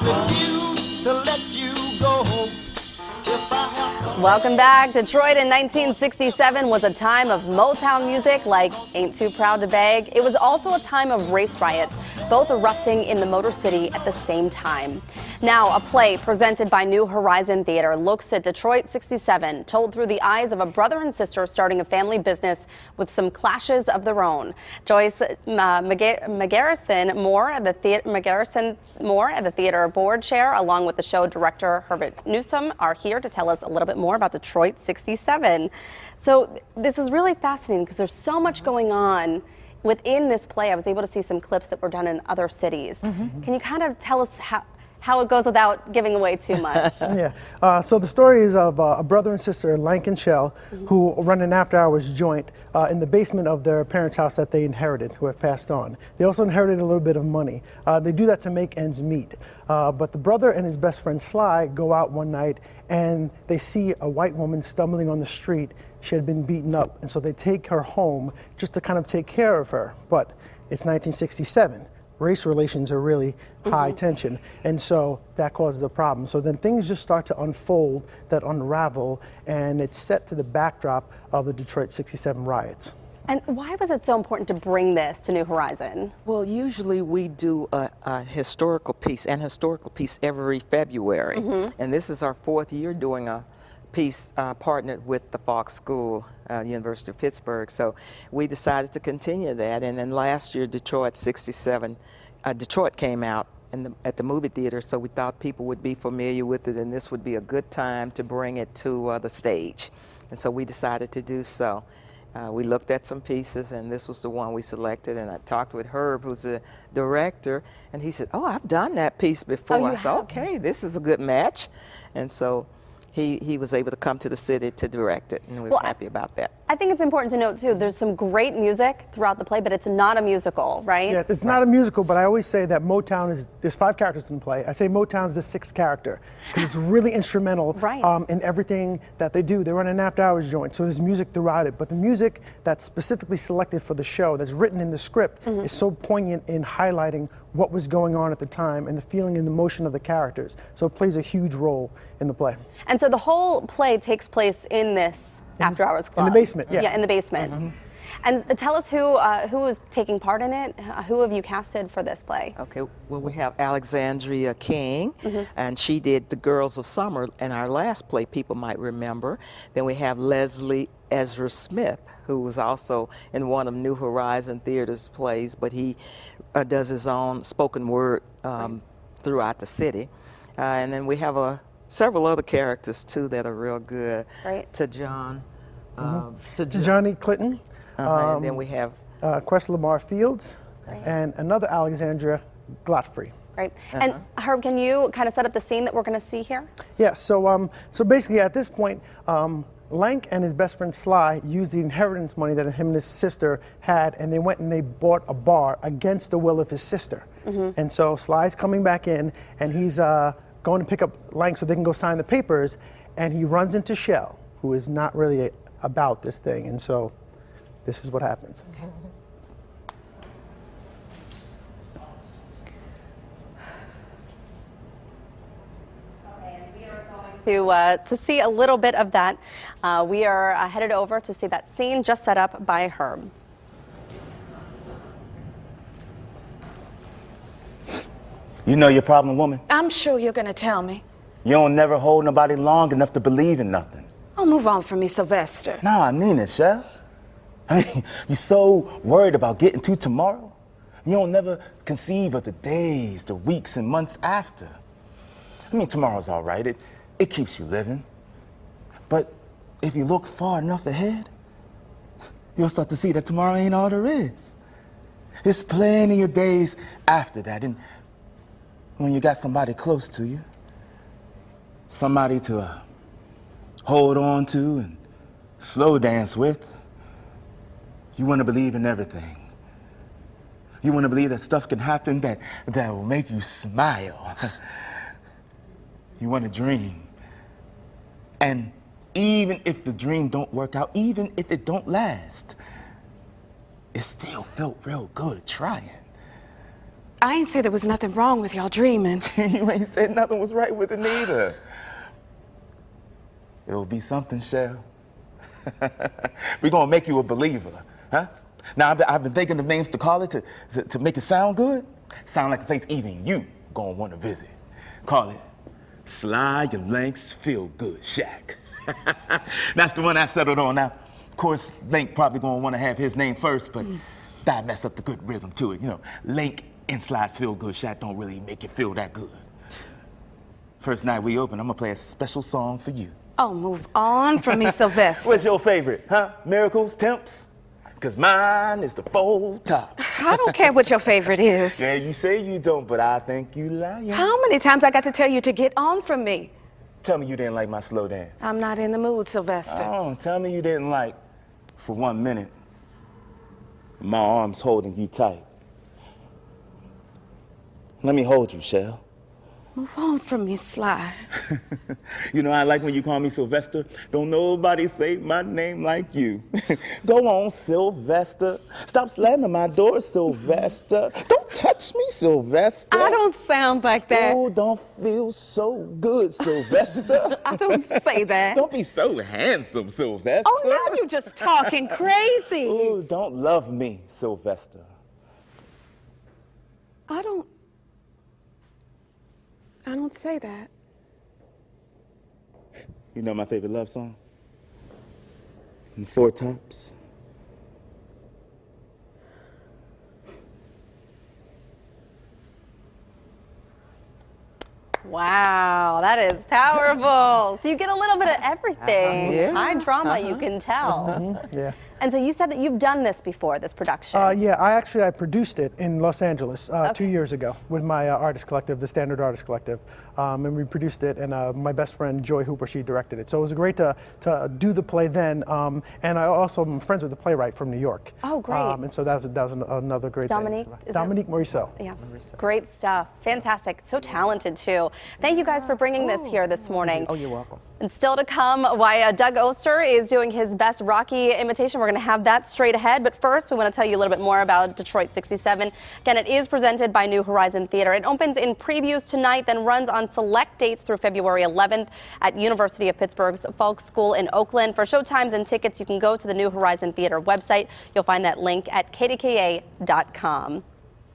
refuse to let you go. If I have to Welcome back. Detroit in 1967 was a time of Motown music like Ain't Too Proud to Beg. It was also a time of race riots, both erupting in the Motor City at the same time. Now, a play presented by New Horizon Theater looks at Detroit 67, told through the eyes of a brother and sister starting a family business with some clashes of their own. Joyce McGarrison Moore, the theater board chair, along with the show director Herbert Newsom, are here to tell us a little bit more about Detroit 67. So this is really fascinating because there's so much going on within this play. I was able to see some clips that were done in other cities. Can you kind of tell us how it goes without giving away too much? Yeah. So the story is of a brother and sister, Lank and Shell, who run an after-hours joint in the basement of their parents' house that they inherited, who have passed on. They also inherited a little bit of money. They do that to make ends meet. But the brother and his best friend Sly go out one night and they see a white woman stumbling on the street. She had been beaten up, and so they take her home just to kind of take care of her. But it's 1967. Race relations are really high tension, and so that causes a problem. So then things just start to unfold, that unravel, and it's set to the backdrop of the Detroit 67 riots. And why was it so important to bring this to New Horizon? Well, usually we do a historical piece every February, and this is our fourth year doing a piece partnered with the Fox School, University of Pittsburgh. So we decided to continue that, and then last year Detroit 67, Detroit came out at the movie theater, so we thought people would be familiar with it, and this would be a good time to bring it to the stage. And so we decided to do so. We looked at some pieces, and this was the one we selected, and I talked with Herb, who's the director, and he said, "Oh, I've done that piece before." I said, "Okay, this is a good match." And so he was able to come to the city to direct it, and we were happy about that. I think it's important to note, too, there's some great music throughout the play, but it's not a musical, right? Yes, it's not a musical, but I always say that Motown is, there's 5 characters in the play. I say Motown's the 6th character, because it's really instrumental in everything that they do. They run an after-hours joint, so there's music throughout it, but the music that's specifically selected for the show, that's written in the script, is so poignant in highlighting what was going on at the time and the feeling and the motion of the characters. So it plays a huge role in the play. And so the whole play takes place in this after-hours club. In the basement, yeah. Yeah, in the basement. And tell us who is taking part in it. Who have you casted for this play? Okay, well, we have Alexandria King, and she did The Girls of Summer in our last play, people might remember. Then we have Leslie Ezra Smith, who was also in one of New Horizon Theater's plays, but he does his own spoken word throughout the city. And then we have several other characters too that are real good. To John, to Johnny Clinton. And then we have Quest Lamar Fields, and another Alexandria Godfrey. Right. And Herb, can you kind of set up the scene that we're going to see here? Yeah, so basically at this point, Lank and his best friend Sly used the inheritance money that him and his sister had, and they went and they bought a bar against the will of his sister. And so Sly's coming back in, and he's going to pick up Lank so they can go sign the papers, and he runs into Shell, who is not really about this thing, and so this is what happens. To see a little bit of that, we are headed over to see that scene just set up by Herb. You know your problem, woman? I'm sure you're gonna tell me. You don't never hold nobody long enough to believe in nothing. Oh, move on from me, Sylvester. Nah, I mean it, Shell. I mean, you're so worried about getting to tomorrow. You don't never conceive of the days, the weeks, and months after. I mean, tomorrow's all right. It keeps you living. But if you look far enough ahead, you'll start to see that tomorrow ain't all there is. There's plenty of days after that. And when you got somebody close to you, somebody to hold on to and slow dance with, you want to believe in everything. You want to believe that stuff can happen that will make you smile. You want to dream. And even if the dream don't work out, even if it don't last, it still felt real good trying. I ain't say there was nothing wrong with y'all dreaming. You ain't said nothing was right with it neither. It'll be something, Shell. We're gonna make you a believer, huh? Now, I've been thinking of names to call it to make it sound good. Sound like a place even you gonna want to visit. Call it Sly and Lank's Feel Good Shack. That's the one I settled on. Now, of course, Lank probably gonna want to have his name first, but that mess up the good rhythm to it. You know, Lank and Sly's Feel Good Shack don't really make it feel that good. First night we open, I'm gonna play a special song for you. Oh, move on from me, Sylvester. What's your favorite, huh? Miracles, Temps? Cause mine is the Four Tops. I don't care what your favorite is. Yeah, you say you don't, but I think you lying. How many times I got to tell you to get on from me? Tell me you didn't like my slow dance. I'm not in the mood, Sylvester. Oh, tell me you didn't like, for 1 minute, my arms holding you tight. Let me hold you, Shell. Move on from me, Sly. You know, I like when you call me Sylvester. Don't nobody say my name like you. Go on, Sylvester. Stop slamming my door, Sylvester. Don't touch me, Sylvester. I don't sound like that. Oh, don't feel so good, Sylvester. I don't say that. Don't be so handsome, Sylvester. Oh, now you're just talking crazy. Oh, don't love me, Sylvester. I don't say that. You know my favorite love song? Four Tops. Wow, that is powerful. So you get a little bit of everything. Yeah. High drama, you can tell. Yeah. And so you said that you've done this before, this production. Yeah, I produced it in Los Angeles 2 years ago with my artist collective, the Standard Artist Collective, and we produced it. And my best friend Joy Hooper, she directed it. So it was great to do the play then. And I also am friends with the playwright from New York. Oh, great. And so that was another great Dominique, thing. is Dominique Morisseau. Yeah, great stuff. Fantastic. So talented, too. Thank you guys for bringing this here this morning. Oh, you're welcome. And still to come, why Doug Oster is doing his best Rocky imitation. We're going to have that straight ahead. But first, we want to tell you a little bit more about Detroit 67. Again, it is presented by New Horizon Theater. It opens in previews tonight, then runs on select dates through February 11th at University of Pittsburgh's Folk School in Oakland. For showtimes and tickets, you can go to the New Horizon Theater website. You'll find that link at kdka.com.